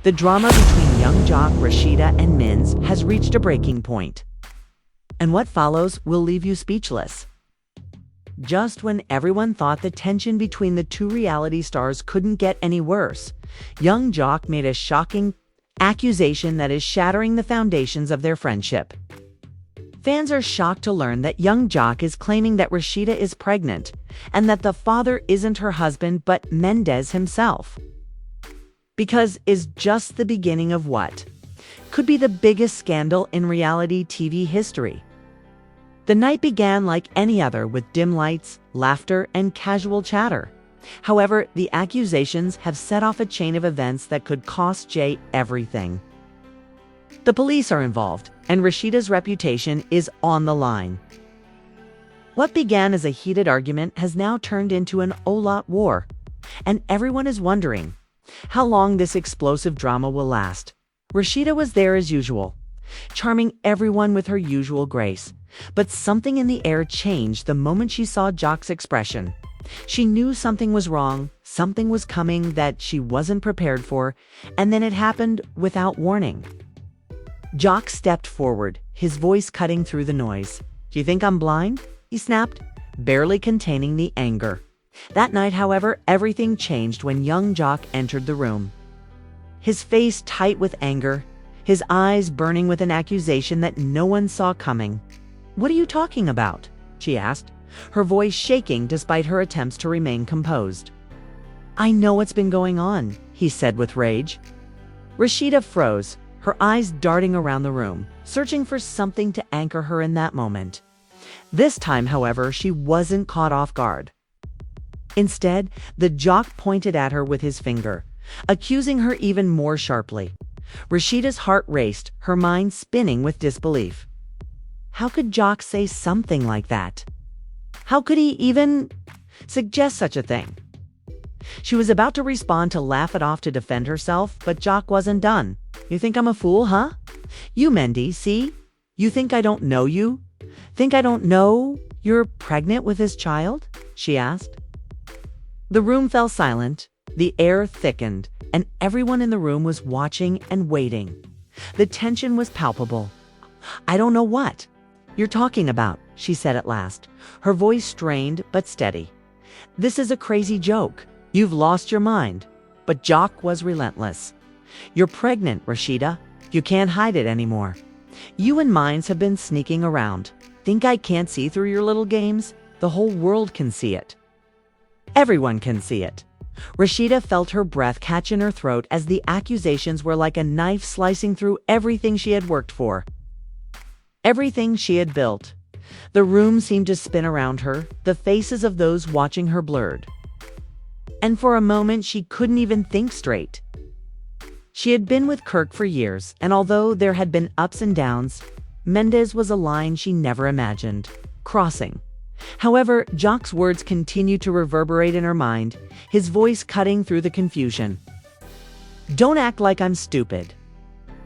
The drama between young jock Rasheeda and Mins has reached a breaking point. And what follows will leave you speechless. Just when everyone thought the tension between the two reality stars couldn't get any worse, young jock made a shocking accusation that is shattering the foundations of their friendship. Fans are shocked to learn that young jock is claiming that Rasheeda is pregnant and that the father isn't her husband but Menddees himself. Because is just the beginning of what could be the biggest scandal in reality TV history. The night began like any other with dim lights, laughter, and casual chatter. However, the accusations have set off a chain of events that could cost Jay everything. The police are involved, and Rasheeda's reputation is on the line. What began as a heated argument has now turned into an all-out war, and everyone is wondering how long this explosive drama will last. Rasheeda was there as usual, charming everyone with her usual grace. But something in the air changed the moment she saw Jock's expression. She knew something was wrong, something was coming that she wasn't prepared for, and then it happened without warning. Jock stepped forward, his voice cutting through the noise. "Do you think I'm blind?" he snapped, barely containing the anger. That night, however, everything changed when young Jock entered the room. His face tight with anger, his eyes burning with an accusation that no one saw coming. "What are you talking about?" she asked, her voice shaking despite her attempts to remain composed. "I know what's been going on," he said with rage. Rasheeda froze, her eyes darting around the room, searching for something to anchor her in that moment. This time, however, she wasn't caught off guard. Instead, the jock pointed at her with his finger, accusing her even more sharply. Rasheeda's heart raced, her mind spinning with disbelief. How could Jock say something like that? How could he even suggest such a thing? She was about to respond to laugh it off to defend herself, but Jock wasn't done. "You think I'm a fool, huh? You Menddees, see? You think I don't know you? Think I don't know you're pregnant with this child?" she asked. The room fell silent, the air thickened, and everyone in the room was watching and waiting. The tension was palpable. "I don't know what you're talking about," she said at last, her voice strained but steady. "This is a crazy joke. You've lost your mind." But Jock was relentless. "You're pregnant, Rasheeda. You can't hide it anymore. You and Mines have been sneaking around. Think I can't see through your little games? The whole world can see it. Everyone can see it." Rasheeda felt her breath catch in her throat as the accusations were like a knife slicing through everything she had worked for. Everything she had built. The room seemed to spin around her, the faces of those watching her blurred. And for a moment, she couldn't even think straight. She had been with Kirk for years, and although there had been ups and downs, Menddees was a line she never imagined crossing. However, Jock's words continued to reverberate in her mind, his voice cutting through the confusion. "Don't act like I'm stupid.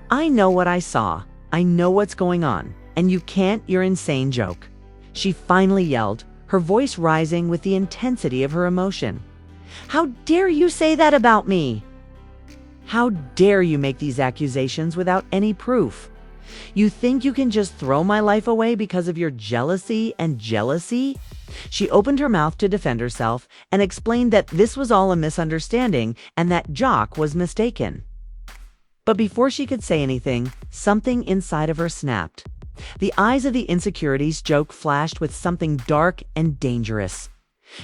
I know what I saw. I know what's going on. And you can't your insane joke," she finally yelled, her voice rising with the intensity of her emotion. "How dare you say that about me? How dare you make these accusations without any proof? You think you can just throw my life away because of your jealousy and jealousy?" She opened her mouth to defend herself and explained that this was all a misunderstanding and that Jock was mistaken. But before she could say anything, something inside of her snapped. The eyes of the insecurities joke flashed with something dark and dangerous.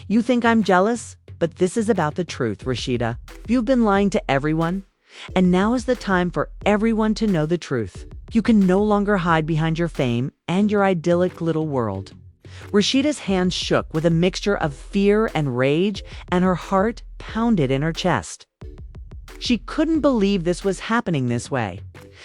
"You think I'm jealous? But this is about the truth, Rasheeda. You've been lying to everyone, and now is the time for everyone to know the truth. You can no longer hide behind your fame and your idyllic little world." Rasheeda's hands shook with a mixture of fear and rage, and her heart pounded in her chest. She couldn't believe this was happening this way.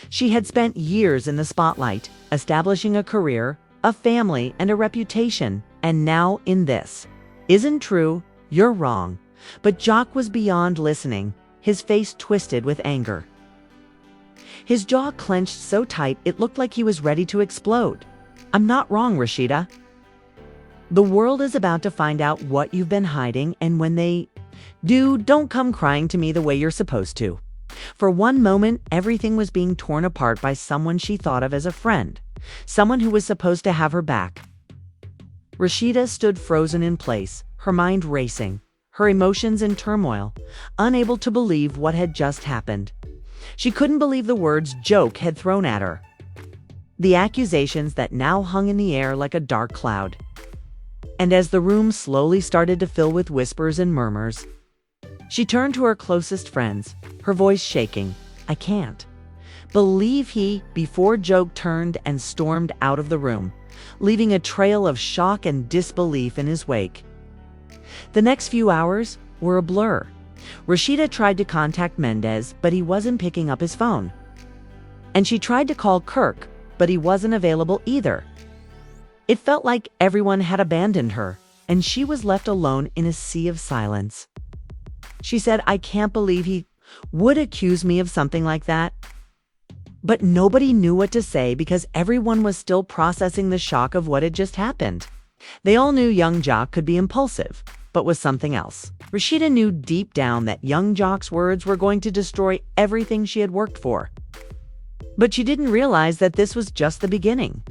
She had spent years in the spotlight, establishing a career, a family, and a reputation, and now in this. "Isn't true, you're wrong." But Jock was beyond listening, his face twisted with anger. His jaw clenched so tight it looked like he was ready to explode. "I'm not wrong, Rasheeda. The world is about to find out what you've been hiding, and when they do, don't come crying to me the way you're supposed to. For one moment, everything was being torn apart by someone she thought of as a friend, someone who was supposed to have her back. Rasheeda stood frozen in place, her mind racing, her emotions in turmoil, unable to believe what had just happened. She couldn't believe the words Joke had thrown at her, the accusations that now hung in the air like a dark cloud. And as the room slowly started to fill with whispers and murmurs, she turned to her closest friends, her voice shaking. "I can't believe he," before Joke turned and stormed out of the room, leaving a trail of shock and disbelief in his wake. The next few hours were a blur. Rasheeda tried to contact Menddees, but he wasn't picking up his phone. And she tried to call Kirk, but he wasn't available either. It felt like everyone had abandoned her, and she was left alone in a sea of silence. She said, "I can't believe he would accuse me of something like that." But nobody knew what to say because everyone was still processing the shock of what had just happened. They all knew young Jock could be impulsive, but was something else. Rasheeda knew deep down that young Jock's words were going to destroy everything she had worked for. But she didn't realize that this was just the beginning.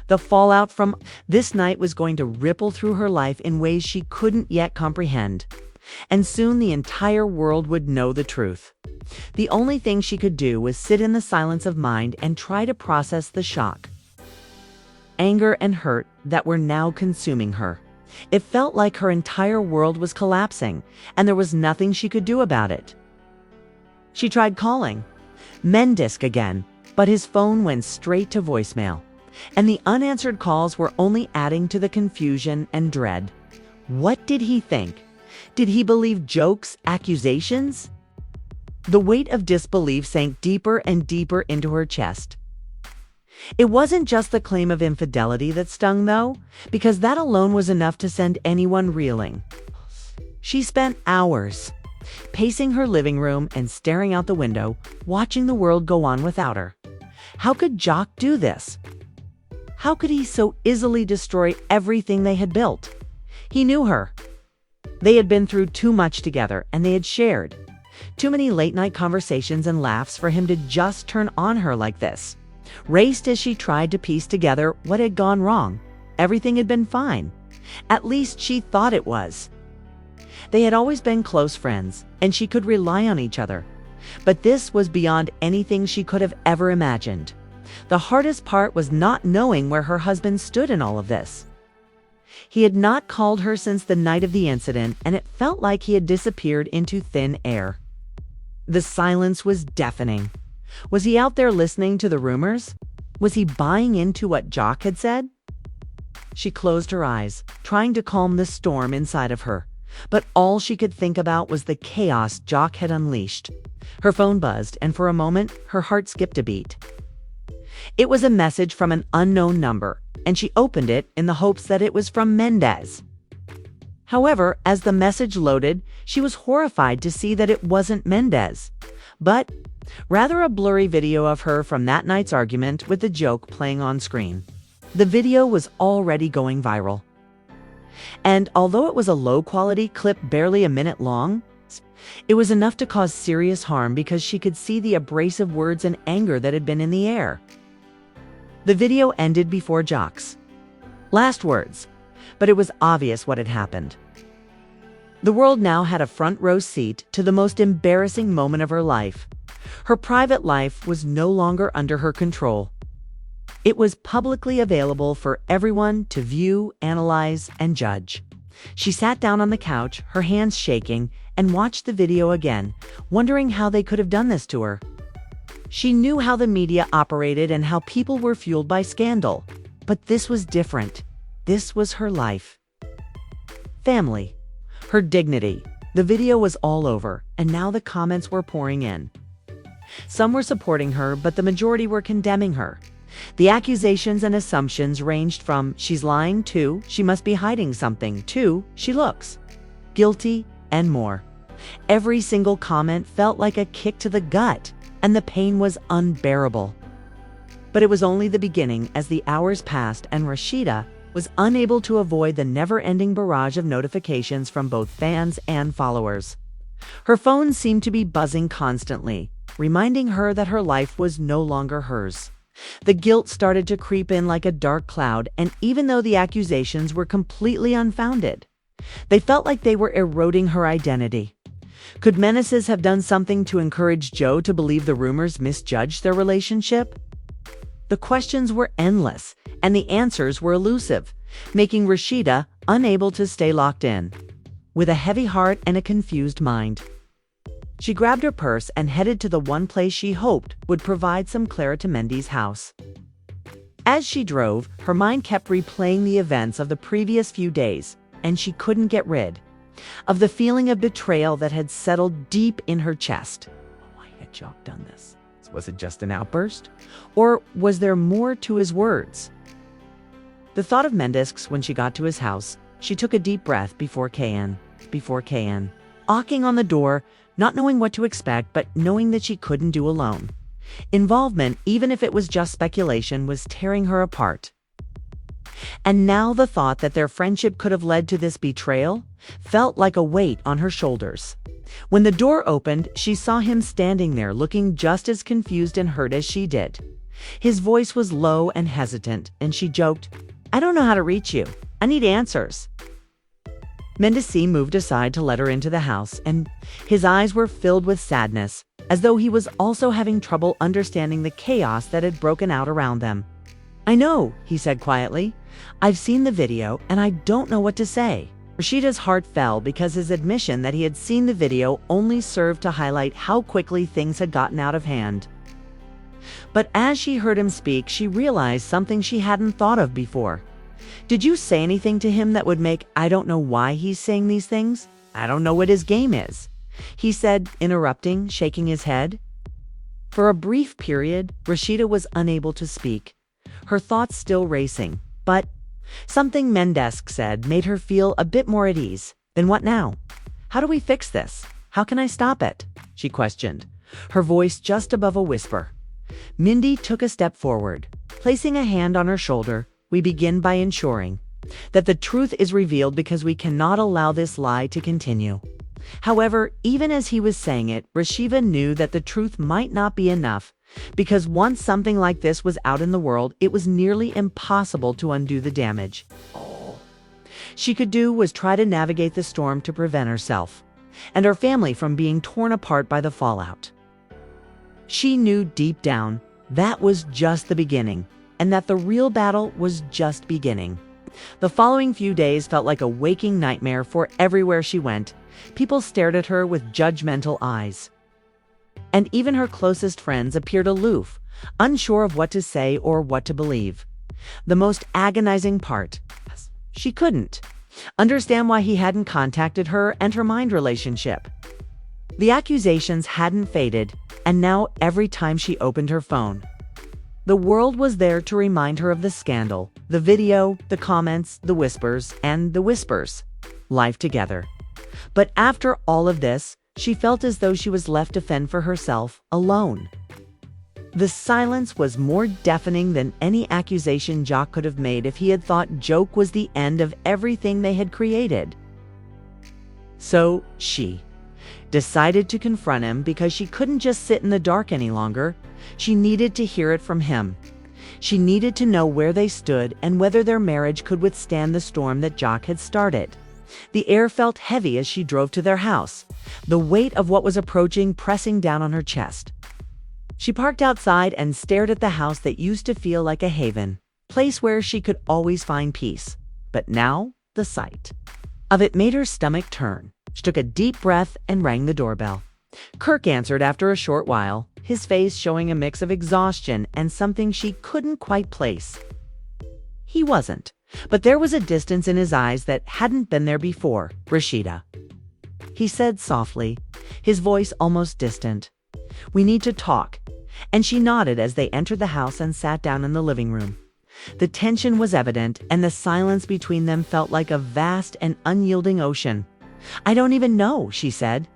The fallout from this night was going to ripple through her life in ways she couldn't yet comprehend. And soon the entire world would know the truth. The only thing she could do was sit in the silence of mind and try to process the shock, anger and hurt that were now consuming her. It felt like her entire world was collapsing, and there was nothing she could do about it. She tried calling Menddees again, but his phone went straight to voicemail, and the unanswered calls were only adding to the confusion and dread. What did he think? Did he believe Joke's accusations? The weight of disbelief sank deeper and deeper into her chest. It wasn't just the claim of infidelity that stung, though, because that alone was enough to send anyone reeling. She spent hours pacing her living room and staring out the window, watching the world go on without her. How could Jock do this? How could he so easily destroy everything they had built? He knew her. They had been through too much together, and they had shared too many late-night conversations and laughs for him to just turn on her like this. Raced as she tried to piece together what had gone wrong. Everything had been fine. At least she thought it was. They had always been close friends, and she could rely on each other. But this was beyond anything she could have ever imagined. The hardest part was not knowing where her husband stood in all of this. He had not called her since the night of the incident, and it felt like he had disappeared into thin air. The silence was deafening. Was he out there listening to the rumors? Was he buying into what Jock had said? She closed her eyes, trying to calm the storm inside of her. But all she could think about was the chaos Jock had unleashed. Her phone buzzed, and for a moment, her heart skipped a beat. It was a message from an unknown number, and she opened it in the hopes that it was from Menddees. However, as the message loaded, she was horrified to see that it wasn't Menddees, but rather a blurry video of her from that night's argument with the Joke playing on screen. The video was already going viral. And although it was a low-quality clip barely a minute long, it was enough to cause serious harm because she could see the abrasive words and anger that had been in the air. The video ended before Jock's last words, but it was obvious what had happened. The world now had a front-row seat to the most embarrassing moment of her life. Her private life was no longer under her control. It was publicly available for everyone to view, analyze, and judge. She sat down on the couch, her hands shaking, and watched the video again, wondering how they could have done this to her. She knew how the media operated and how people were fueled by scandal. But this was different. This was her life. Family. Her dignity. The video was all over, and now the comments were pouring in. Some were supporting her, but the majority were condemning her. The accusations and assumptions ranged from "she's lying" to "she must be hiding something" to "she looks guilty" and more. Every single comment felt like a kick to the gut, and the pain was unbearable. But it was only the beginning as the hours passed and Rasheeda was unable to avoid the never-ending barrage of notifications from both fans and followers. Her phone seemed to be buzzing constantly, reminding her that her life was no longer hers. The guilt started to creep in like a dark cloud, and even though the accusations were completely unfounded, they felt like they were eroding her identity. Could Mendeecees have done something to encourage Joe to believe the rumors misjudged their relationship? The questions were endless, and the answers were elusive, making Rasheeda unable to stay locked in. With a heavy heart and a confused mind, she grabbed her purse and headed to the one place she hoped would provide some clarity to Menddees' house. As she drove, her mind kept replaying the events of the previous few days, and she couldn't get rid of the feeling of betrayal that had settled deep in her chest. Why had Jock done this? Was it just an outburst? Or was there more to his words? The thought of Menddeecees when she got to his house, she took a deep breath before knocking on the door, not knowing what to expect, but knowing that she couldn't do alone. Involvement, even if it was just speculation, was tearing her apart. And now the thought that their friendship could have led to this betrayal felt like a weight on her shoulders. When the door opened, she saw him standing there looking just as confused and hurt as she did. His voice was low and hesitant, and she joked, "I don't know how to reach you. I need answers." Mendeecees moved aside to let her into the house, and his eyes were filled with sadness, as though he was also having trouble understanding the chaos that had broken out around them. "I know," he said quietly. "I've seen the video, and I don't know what to say." Rasheeda's heart fell because his admission that he had seen the video only served to highlight how quickly things had gotten out of hand. But as she heard him speak, she realized something she hadn't thought of before. "Did you say anything to him that would make I don't know why he's saying these things? I don't know what his game is," he said, interrupting, shaking his head. For a brief period, Rasheeda was unable to speak, her thoughts still racing, but something Menddeecees said made her feel a bit more at ease. "Then what now? How do we fix this? How can I stop it?" she questioned, her voice just above a whisper. Mindy took a step forward. Placing a hand on her shoulder, "We begin by ensuring that the truth is revealed because we cannot allow this lie to continue." However, even as he was saying it, Rasheeda knew that the truth might not be enough, because once something like this was out in the world, it was nearly impossible to undo the damage. All she could do was try to navigate the storm to prevent herself and her family from being torn apart by the fallout. She knew deep down that was just the beginning, and that the real battle was just beginning. The following few days felt like a waking nightmare, for everywhere she went, people stared at her with judgmental eyes. And even her closest friends appeared aloof, unsure of what to say or what to believe. The most agonizing part, she couldn't understand why he hadn't contacted her and her mind relationship. The accusations hadn't faded, and now every time she opened her phone, the world was there to remind her of the scandal, the video, the comments, the whispers, and the whispers. Life together. But after all of this, she felt as though she was left to fend for herself, alone. The silence was more deafening than any accusation Jock could have made if he had thought Joke was the end of everything they had created. So she decided to confront him because she couldn't just sit in the dark any longer. She needed to hear it from him. She needed to know where they stood and whether their marriage could withstand the storm that Jock had started. The air felt heavy as she drove to their house, the weight of what was approaching pressing down on her chest. She parked outside and stared at the house that used to feel like a haven, place where she could always find peace. But now, the sight of it made her stomach turn. She took a deep breath and rang the doorbell. Kirk answered after a short while, his face showing a mix of exhaustion and something she couldn't quite place. He wasn't, but there was a distance in his eyes that hadn't been there before. "Rasheeda," he said softly, his voice almost distant. "We need to talk." And she nodded as they entered the house and sat down in the living room. The tension was evident, and the silence between them felt like a vast and unyielding ocean. "I don't even know," she said.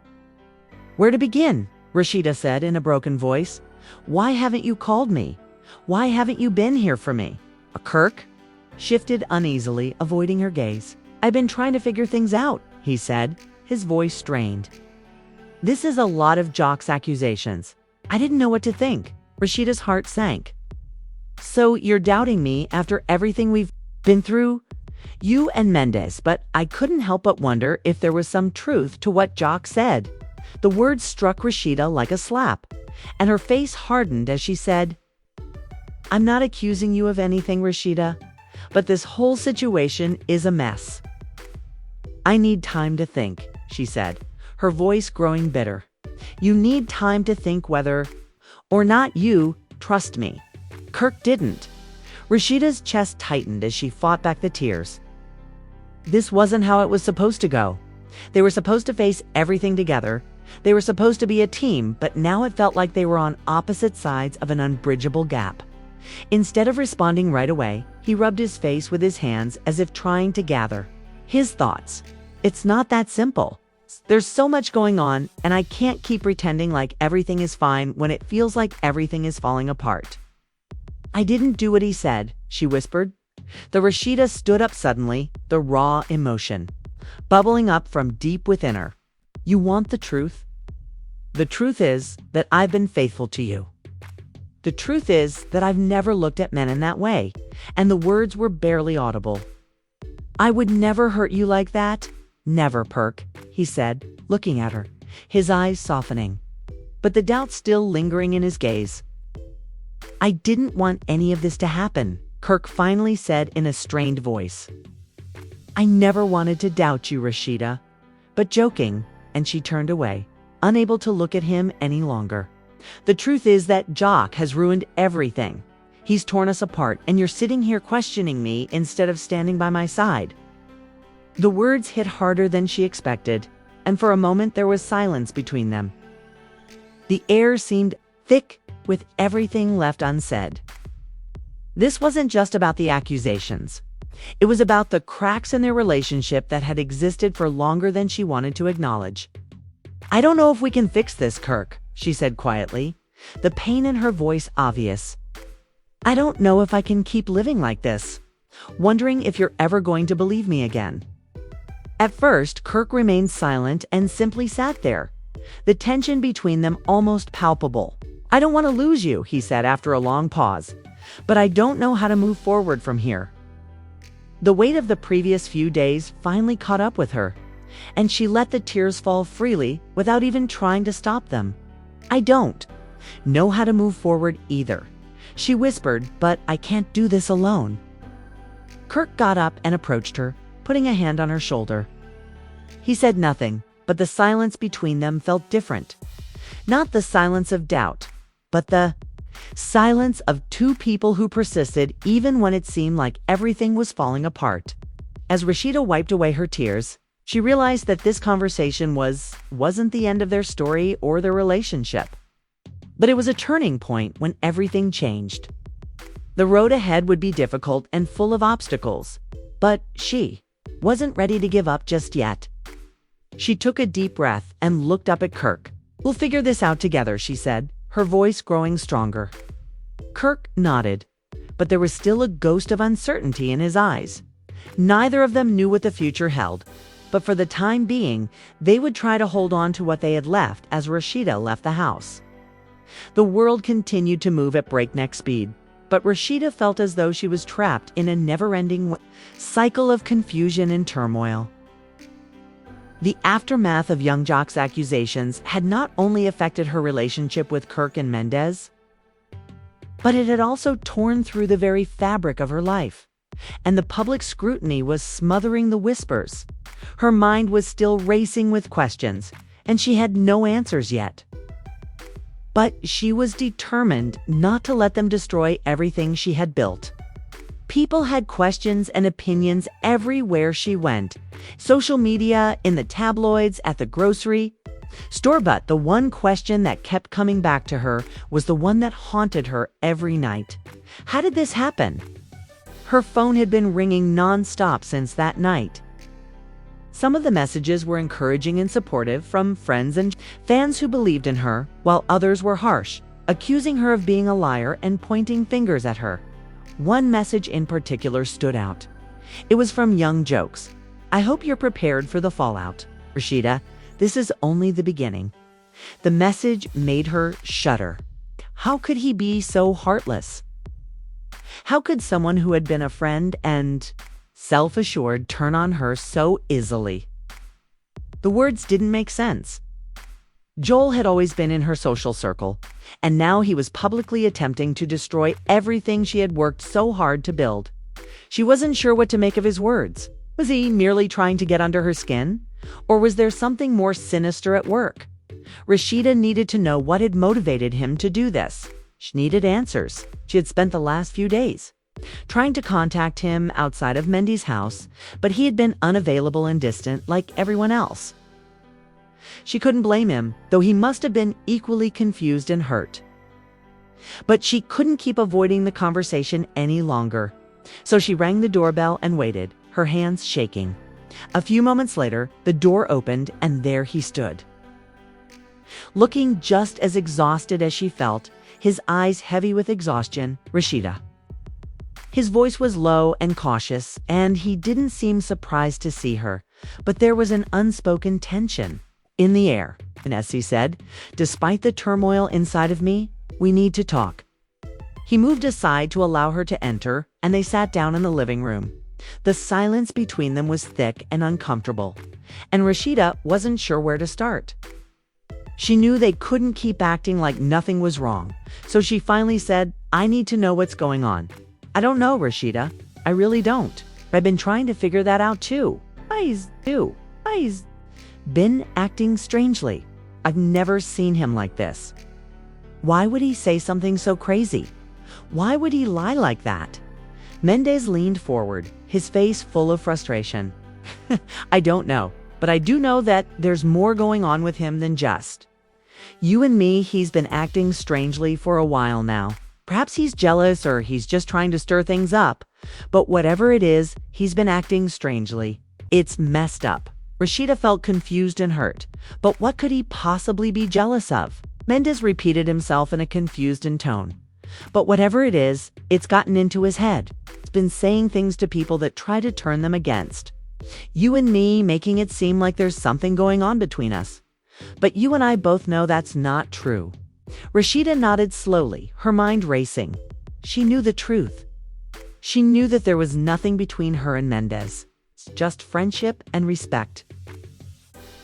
"Where to begin?" Rasheeda said in a broken voice. "Why haven't you called me? Why haven't you been here for me?" Kirk shifted uneasily, avoiding her gaze. "I've been trying to figure things out," he said, his voice strained. "This is a lot of Jock's accusations. I didn't know what to think. Rasheeda's heart sank. So you're doubting me after everything we've been through? You and Menddees, but I couldn't help but wonder if there was some truth to what Jock said. The words struck Rasheeda like a slap, and her face hardened as she said, I'm not accusing you of anything, Rasheeda, but this whole situation is a mess. I need time to think, she said, her voice growing bitter. You need time to think whether or not you trust me. Kirk didn't. Rasheeda's chest tightened as she fought back the tears. This wasn't how it was supposed to go. They were supposed to face everything together. They were supposed to be a team, but now it felt like they were on opposite sides of an unbridgeable gap. Instead of responding right away, he rubbed his face with his hands as if trying to gather his thoughts. It's not that simple. There's so much going on, and I can't keep pretending like everything is fine when it feels like everything is falling apart. I didn't do what he said, she whispered. The Rasheeda stood up suddenly, the raw emotion bubbling up from deep within her. You want the truth? The truth is that I've been faithful to you. The truth is that I've never looked at men in that way, and the words were barely audible. I would never hurt you like that. Never, Kirk, he said, looking at her, his eyes softening, but the doubt still lingering in his gaze. I didn't want any of this to happen, Kirk finally said in a strained voice. I never wanted to doubt you, Rasheeda, but joking, and she turned away, unable to look at him any longer. The truth is that Jock has ruined everything. He's torn us apart, and you're sitting here questioning me instead of standing by my side. The words hit harder than she expected, and for a moment there was silence between them. The air seemed thick with everything left unsaid. This wasn't just about the accusations. It was about the cracks in their relationship that had existed for longer than she wanted to acknowledge. I don't know if we can fix this, Kirk, she said quietly, the pain in her voice obvious. I don't know if I can keep living like this, wondering if you're ever going to believe me again. At first, Kirk remained silent and simply sat there, the tension between them almost palpable. I don't want to lose you, he said after a long pause, but I don't know how to move forward from here. The weight of the previous few days finally caught up with her, and she let the tears fall freely without even trying to stop them. I don't know how to move forward either, she whispered, but I can't do this alone. Kirk got up and approached her, putting a hand on her shoulder. He said nothing, but the silence between them felt different. Not the silence of doubt, but the silence of two people who persisted even when it seemed like everything was falling apart. As Rasheeda wiped away her tears, she realized that this conversation wasn't the end of their story or their relationship. But it was a turning point when everything changed. The road ahead would be difficult and full of obstacles, but she wasn't ready to give up just yet. She took a deep breath and looked up at Kirk. We'll figure this out together, she said, her voice growing stronger. Kirk nodded, but there was still a ghost of uncertainty in his eyes. Neither of them knew what the future held, but for the time being, they would try to hold on to what they had left as Rasheeda left the house. The world continued to move at breakneck speed, but Rasheeda felt as though she was trapped in a never-ending cycle of confusion and turmoil. The aftermath of young Jock's accusations had not only affected her relationship with Kirk and Menddees, but it had also torn through the very fabric of her life, and the public scrutiny was smothering the whispers. Her mind was still racing with questions, and she had no answers yet. But she was determined not to let them destroy everything she had built. People had questions and opinions everywhere she went. Social media, in the tabloids, at the grocery store, but the one question that kept coming back to her was the one that haunted her every night. How did this happen? Her phone had been ringing non-stop since that night. Some of the messages were encouraging and supportive from friends and fans who believed in her, while others were harsh, accusing her of being a liar and pointing fingers at her. One message in particular stood out. It was from Young Jokes. I hope you're prepared for the fallout, Rasheeda. This is only the beginning. The message made her shudder. How could he be so heartless? How could someone who had been a friend and self-assured turn on her so easily? The words didn't make sense. Joel had always been in her social circle, and now he was publicly attempting to destroy everything she had worked so hard to build. She wasn't sure what to make of his words. Was he merely trying to get under her skin? Or was there something more sinister at work? Rasheeda needed to know what had motivated him to do this. She needed answers. She had spent the last few days trying to contact him outside of Menddees' house, but he had been unavailable and distant like everyone else. She couldn't blame him, though he must have been equally confused and hurt. But she couldn't keep avoiding the conversation any longer. So she rang the doorbell and waited, her hands shaking. A few moments later, the door opened and there he stood. Looking just as exhausted as she felt, his eyes heavy with exhaustion, Rasheeda. His voice was low and cautious, and he didn't seem surprised to see her, but there was an unspoken tension in the air. And as he said, "Despite the turmoil inside of me, we need to talk." He moved aside to allow her to enter, and they sat down in the living room. The silence between them was thick and uncomfortable, and Rasheeda wasn't sure where to start. She knew they couldn't keep acting like nothing was wrong, so she finally said, "I need to know what's going on." "I don't know, Rasheeda. I really don't. I've been trying to figure that out too. He's been acting strangely. I've never seen him like this. Why would he say something so crazy? Why would he lie like that?" Menddees leaned forward, his face full of frustration. "I don't know, but I do know that there's more going on with him than just you and me. He's been acting strangely for a while now. Perhaps he's jealous or he's just trying to stir things up. But whatever it is, he's been acting strangely. It's messed up." Rasheeda felt confused and hurt. But what could he possibly be jealous of? Menddees repeated himself in a confused tone. "But whatever it is, it's gotten into his head. It's been saying things to people that try to turn them against you and me, making it seem like there's something going on between us. But you and I both know that's not true." Rasheeda nodded slowly, her mind racing. She knew the truth. She knew that there was nothing between her and Menddees, just friendship and respect.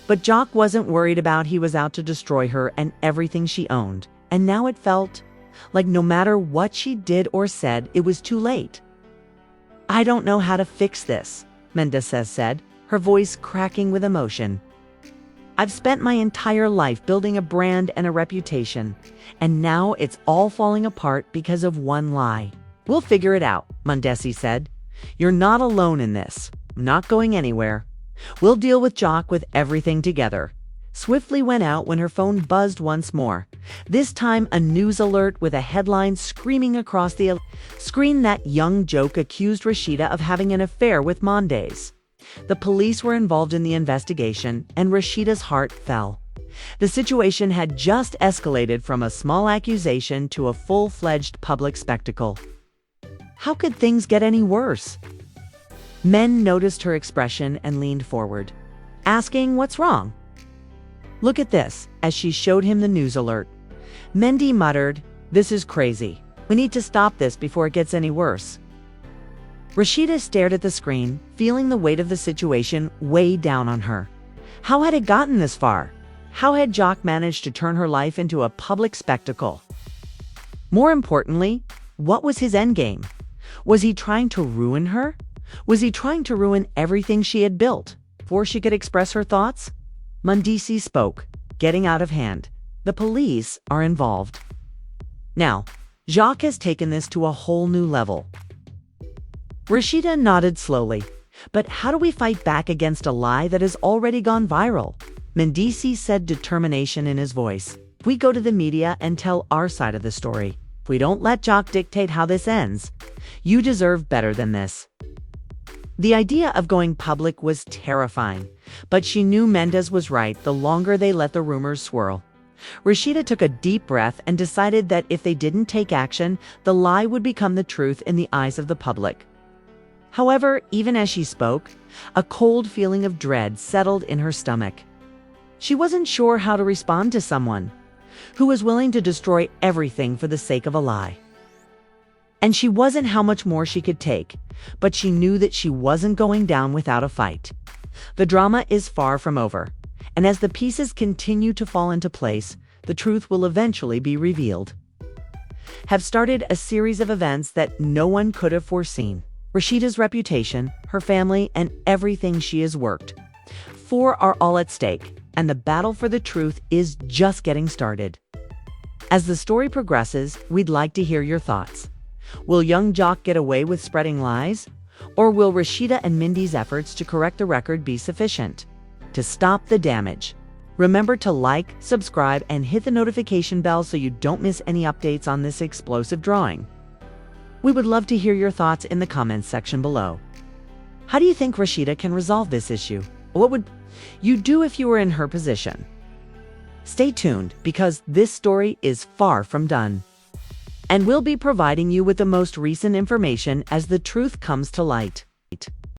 But Jock wasn't worried about he was out to destroy her and everything she owned, and now it felt like no matter what she did or said, it was too late. "I don't know how to fix this," Mendeecees said, her voice cracking with emotion. "I've spent my entire life building a brand and a reputation, and now it's all falling apart because of one lie." "We'll figure it out," Menddeecees said. "You're not alone in this. I'm not going anywhere. We'll deal with Jock with everything together." Swiftly went out when her phone buzzed once more. This time a news alert with a headline screaming across the screen that young joke accused Rasheeda of having an affair with Menddees. The police were involved in the investigation, and Rasheeda's heart fell. The situation had just escalated from a small accusation to a full-fledged public spectacle. How could things get any worse? Men noticed her expression and leaned forward, asking what's wrong. "Look at this," as she showed him the news alert. Menddees muttered, "This is crazy. We need to stop this before it gets any worse." Rasheeda stared at the screen, feeling the weight of the situation weigh down on her. How had it gotten this far? How had Jock managed to turn her life into a public spectacle? More importantly, what was his endgame? Was he trying to ruin her? Was he trying to ruin everything she had built before she could express her thoughts? Mendeecees spoke, getting out of hand. "The police are involved. Now, Jock has taken this to a whole new level." Rasheeda nodded slowly. "But how do we fight back against a lie that has already gone viral?" Mendeecees said, determination in his voice. "If we go to the media and tell our side of the story, if we don't let Jock dictate how this ends, you deserve better than this." The idea of going public was terrifying, but she knew Menddees was right the longer they let the rumors swirl. Rasheeda took a deep breath and decided that if they didn't take action, the lie would become the truth in the eyes of the public. However, even as she spoke, a cold feeling of dread settled in her stomach. She wasn't sure how to respond to someone who was willing to destroy everything for the sake of a lie. And she wasn't how much more she could take, but she knew that she wasn't going down without a fight. The drama is far from over, and as the pieces continue to fall into place, the truth will eventually be revealed. Have started a series of events that no one could have foreseen. Rasheeda's reputation, her family, and everything she has worked for are all at stake, and the battle for the truth is just getting started. As the story progresses, we'd like to hear your thoughts. Will young Jock get away with spreading lies? Or will Rasheeda and Menddees' efforts to correct the record be sufficient to stop the damage? Remember to like, subscribe, and hit the notification bell so you don't miss any updates on this explosive drawing. We would love to hear your thoughts in the comments section below. How do you think Rasheeda can resolve this issue? What would you do if you were in her position? Stay tuned, because this story is far from done. And we'll be providing you with the most recent information as the truth comes to light.